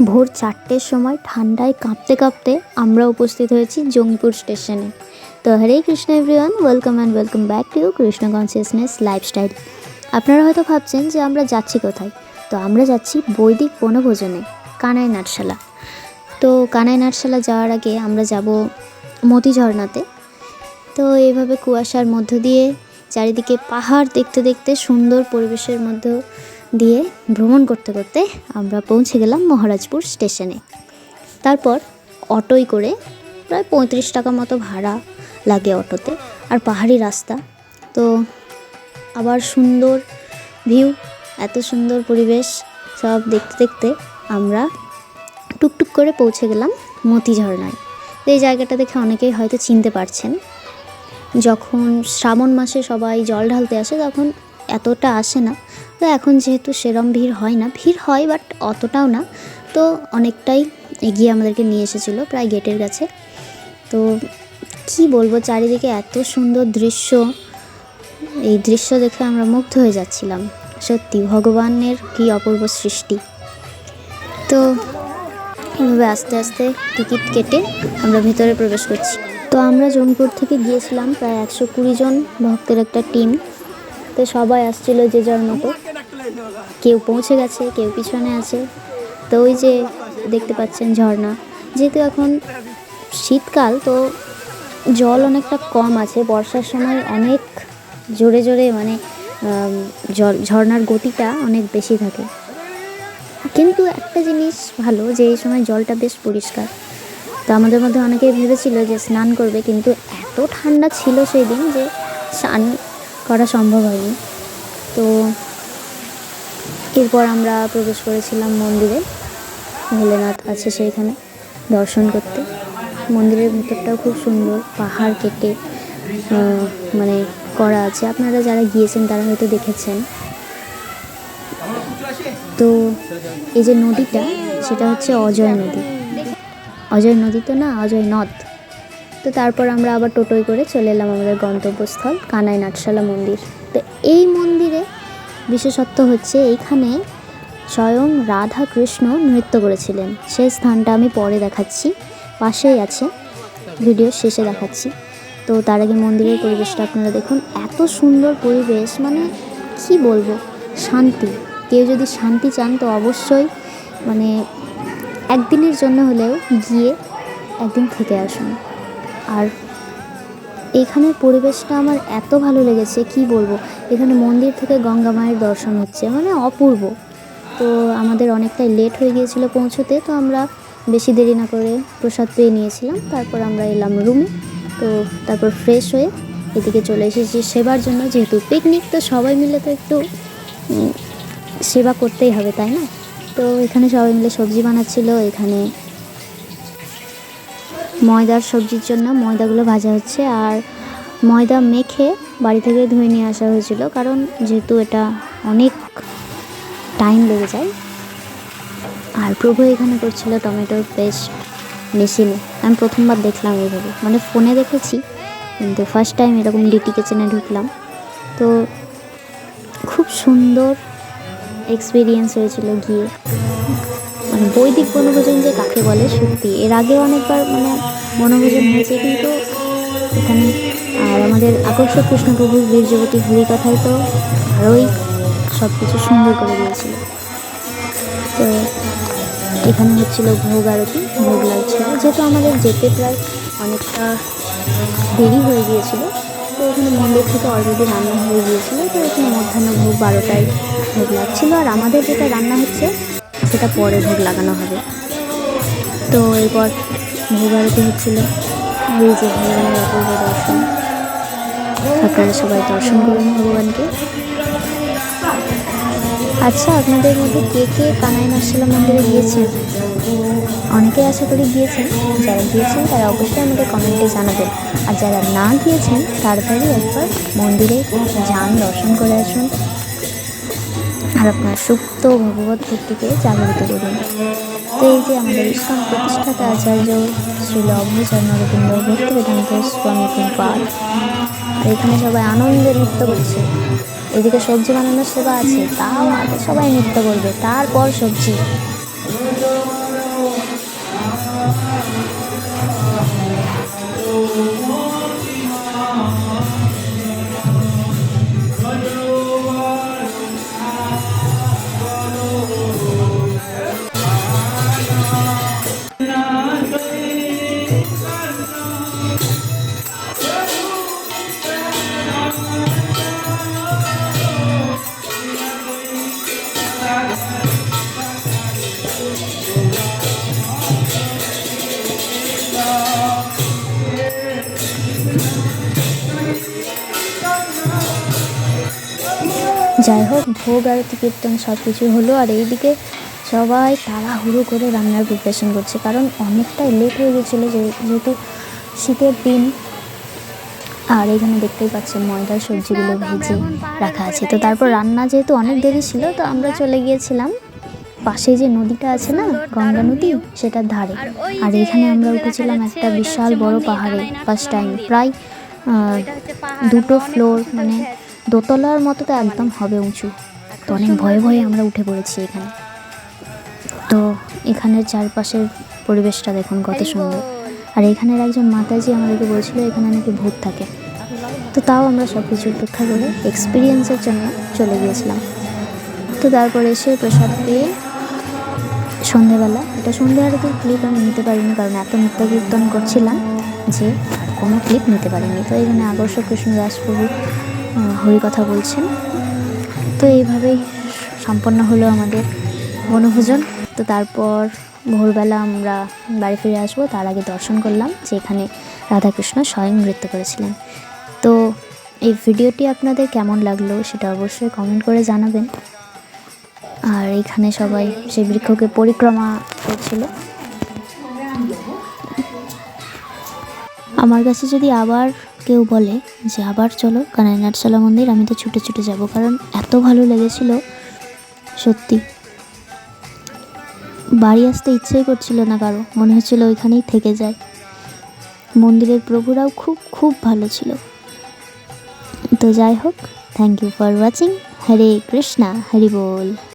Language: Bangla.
ভোর 4টের সময় ঠান্ডায় কাঁপতে কাঁপতে আমরা উপস্থিত হয়েছি জঙ্গিপুর স্টেশনে। তো Hare Krishna everyone, welcome and welcome back to Krishna consciousness lifestyle. আপনারা হয়তো ভাবছেন যে আমরা যাচ্ছি কোথায়। তো আমরা যাচ্ছি বৈদিক বনভোজনে কানাই নাটশালা। তো কানাই নাটশালা যাওয়ার আগে আমরা যাব মতি ঝর্ণাতে। তো এইভাবে কুয়াশার মধ্য দিয়ে চারিদিকে পাহাড় দেখতে দেখতে সুন্দর পরিবেশের মধ্যে দিয়ে ভ্রমণ করতে করতে আমরা পৌঁছে গেলাম মহারাজপুর স্টেশনে। তারপর অটোয় করে প্রায় 35 টাকা মতো ভাড়া লাগে অটোতে, আর পাহাড়ি রাস্তা। তো আবার সুন্দর ভিউ, এত সুন্দর পরিবেশ সব দেখতে দেখতে আমরা টুকটুক করে পৌঁছে গেলাম মতি ঝর্ণায়। তো এই জায়গাটা দেখে অনেকেই হয়তো চিনতে পারছেন। যখন শ্রাবণ মাসে সবাই জল ঢালতে আসে তখন এতটা আসে না। তো এখন যেহেতু সেরম ভিড় হয় না, ভিড় হয় বাট অতটাও না। তো অনেকটাই এগিয়ে আমাদেরকে নিয়ে এসেছিলো, প্রায় গেটের কাছে। তো কি বলবো, চারিদিকে এত সুন্দর দৃশ্য, এই দৃশ্য দেখে আমরা মুগ্ধ হয়ে যাচ্ছিলাম। সত্যি ভগবানের কি অপূর্ব সৃষ্টি। তো এভাবে আস্তে আস্তে টিকিট কেটে আমরা ভেতরে প্রবেশ করছি। তো আমরা জঙ্গিপুর থেকে গিয়েছিলাম প্রায় 120 জন ভক্তের একটা টিম। তো সবাই আসছিল যে যার মতো, কেউ পৌঁছে গেছে, কেউ পিছনে আছে। তো ওই যে দেখতে পাচ্ছেন ঝর্ণা, যেহেতু এখন শীতকাল তো জল অনেকটা কম আছে, বর্ষার সময় অনেক জোরে জোরে মানে ঝর্ণার গতিটা অনেক বেশি থাকে। কিন্তু একটা জিনিস ভালো যে এই সময় জলটা বেশ পরিষ্কার। তো আমাদের মধ্যে অনেকেই ভেবেছিল যে স্নান করবে, কিন্তু এত ঠান্ডা ছিল সেই দিন যে স্নান করা সম্ভব হয়নি। তো এরপর আমরা প্রবেশ করেছিলাম মন্দিরে, ভোলেনাথ আছে সেইখানে দর্শন করতে। মন্দিরের ভেতরটাও খুব সুন্দর, পাহাড় কেটে মানে করা আছে। আপনারা যারা গিয়েছেন তারা হয়তো দেখেছেন। তো এই যে নদীটা, সেটা হচ্ছে অজয় নদী। অজয় নদী তো না, অজয় নদ। তো তারপর আমরা আবার টোটোয় করে চলে এলাম আমাদের গন্তব্যস্থল কানাই নাটশালা মন্দির। তো এই মন্দিরে বিশেষত্ব হচ্ছে এইখানে স্বয়ং রাধা কৃষ্ণ নৃত্য করেছিলেন। সেই স্থানটা আমি পরে দেখাচ্ছি, পাশেই আছে, ভিডিও শেষে দেখাচ্ছি। তো তার আগে মন্দিরের পরিবেশটা আপনারা দেখুন, এত সুন্দর পরিবেশ, মানে কি বলবো, শান্তি। কেউ যদি শান্তি চান তো অবশ্যই মানে একদিনের জন্য হলেও গিয়ে একদিন থেকে আসুন। আর এখানের পরিবেশটা আমার এত ভালো লেগেছে, কি বলবো। এখানে মন্দির থেকে গঙ্গা মায়ের দর্শন হচ্ছে, মানে অপূর্ব। তো আমাদের অনেকটাই লেট হয়ে গিয়েছিল পৌঁছতে, তো আমরা বেশি দেরি না করে প্রসাদ পেয়ে নিয়েছিলাম। তারপর আমরা এলাম রুমে। তো তারপর ফ্রেশ হয়ে এদিকে চলে এসেছি সেবার জন্য। যেহেতু পিকনিক, তো সবাই মিলে তো একটু সেবা করতেই হবে, তাই না? তো এখানে সবাই মিলে সবজি বানাচ্ছিল। এখানে ময়দার সবজির জন্য ময়দাগুলো ভাজা হচ্ছে, আর ময়দা মেখে বাড়ি থেকে ধুয়ে নিয়ে আসা হয়েছিল, কারণ যেহেতু এটা অনেক টাইম লেগে যায়। আর প্রভু এখানে করছিল টমেটোর পেস্ট মেশিনে। আমি প্রথমবার দেখলাম এইভাবে, মানে ফোনে দেখেছি কিন্তু ফার্স্ট টাইম এরকম ডিটি কিচেনে ঢুকলাম। তো খুব সুন্দর এক্সপিরিয়েন্স হয়েছিল গিয়ে। মানে বৈদিক বনভোজন যে কাকে বলে, সত্যি এর আগেও অনেকবার মানে বনভোজন হয়েছে, কিন্তু এখানে আর আমাদের আকর্ষক কৃষ্ণপ্রভুর বীরযুবতী হরিকথায় তো আরোই সব কিছু সুন্দর করে দিয়েছিল। তো এখানে হচ্ছিল ভোগ আরতি, ভোগ লাগছিল। যেহেতু আমাদের যেতে প্রায় অনেকটা দেরি হয়ে গিয়েছিল, তো এখানে মন্দির থেকে অলরেডি রান্না হয়ে গিয়েছিলো। তো এখানে মধ্যাহ্ন ভোগ 12টায় ভোগ লাগছিলো, আর আমাদের যেটা রান্না হচ্ছে সেটা পরে ভোগ লাগানো হবে। তো এরপর ভোগ আরতি হচ্ছিলো। এই যে ভগবানের অপূর্ব দর্শন, আপনারা সবাই দর্শন করুন ভগবানকে। আচ্ছা, আপনাদের মধ্যে কে কে কানাই নাটশালা মন্দিরে গিয়েছেন? অনেকেই আশা করি গিয়েছেন। যারা গিয়েছেন তারা অবশ্যই আমাকে কমেন্টে জানাবেন। আর যারা না গিয়েছেন তাড়াতাড়ি একবার মন্দিরে যান, দর্শন করে আসুন, আর আপনার সুপ্ত ভগবত ভক্তিকে জাগরিত করুন। তো এই যে আমাদের ইস্কন প্রতিষ্ঠাতা আচার্য শ্রীল অভয়চরণ অরবিন্দ ভক্তিবেদান্ত স্বামী প্রভুপাদ, আর এখানে সবাই আনন্দে নৃত্য করছে। এদিকে সবজি বানানোর সেবা আছে, তাও আগে সবাই নৃত্য করবে, তারপর সবজি। যাই হোক, ভোগ আরতি কীর্তন সব কিছু হলো, আর এইদিকে সবাই তাড়াহুড়ো করে রান্নার প্রিপারেশন করছে, কারণ অনেকটাই লেট হয়ে গেছিলো যেহেতু শীতের দিন। আর এখানে দেখতেই পাচ্ছেন ময়দার সবজিগুলো ভেজে রাখা আছে। তো তারপর রান্না যেহেতু অনেক দেরি ছিল, তো আমরা চলে গিয়েছিলাম পাশে যে নদীটা আছে না, গঙ্গা নদী, সেটার ধারে। আর এখানে আমরা উঠেছিলাম একটা বিশাল বড় পাহাড়ে ফার্স্ট টাইম, প্রায় 2টো ফ্লোর, মানে দোতলার মতো তো একদম হবে উঁচু। তো অনেক ভয়ে ভয়ে আমরা উঠে পড়েছি এখানে। তো এখানের চারপাশের পরিবেশটা দেখুন কত সুন্দর। আর এখানের একজন মাতাজি আমাদেরকে বলছিল এখানে নাকি ভূত থাকে। তো তাও আমরা সব কিছু উপেক্ষা করে এক্সপিরিয়েন্সের জন্য চলে গিয়েছিলাম। তো তারপরে এসে প্রসাদ পেয়ে সন্ধেবেলা, এটা সন্ধে আরতির ক্লিপ আমি নিতে পারিনি, কারণ এত নৃত্য কীর্তন করছিলাম যে আর কোনো ক্লিপ নিতে পারিনি। তো এখানে আদর্শ কৃষ্ণদাস প্রভু হরিকথা বলছেন। তো এইভাবেই সম্পন্ন হলো আমাদের বনভোজন। তো তারপর ভোরবেলা আমরা বাড়ি ফিরে আসবো, তার আগে দর্শন করলাম যে এখানে রাধাকৃষ্ণ স্বয়ং নৃত্য করেছিলেন। তো এই ভিডিওটি আপনাদের কেমন লাগলো সেটা অবশ্যই কমেন্ট করে জানাবেন। আর এখানে সবাই সেই বৃক্ষকে পরিক্রমা করছিল। আমার কাছে যদি আবার কেউ বলে যে আবার চলো কানাই নাটশালা মন্দির, আমি তো ছুটে ছুটে যাব, কারণ এত ভালো লেগেছিল সত্যি। বাড়ি আসতে ইচ্ছেই করছিল না কারো, মনে হচ্ছিল ওইখানেই থেকে যায়। মন্দিরের প্রভুরাও খুব খুব ভালো ছিল। তো যাই হোক, thank you for watching. Hare Krishna, Hari ball.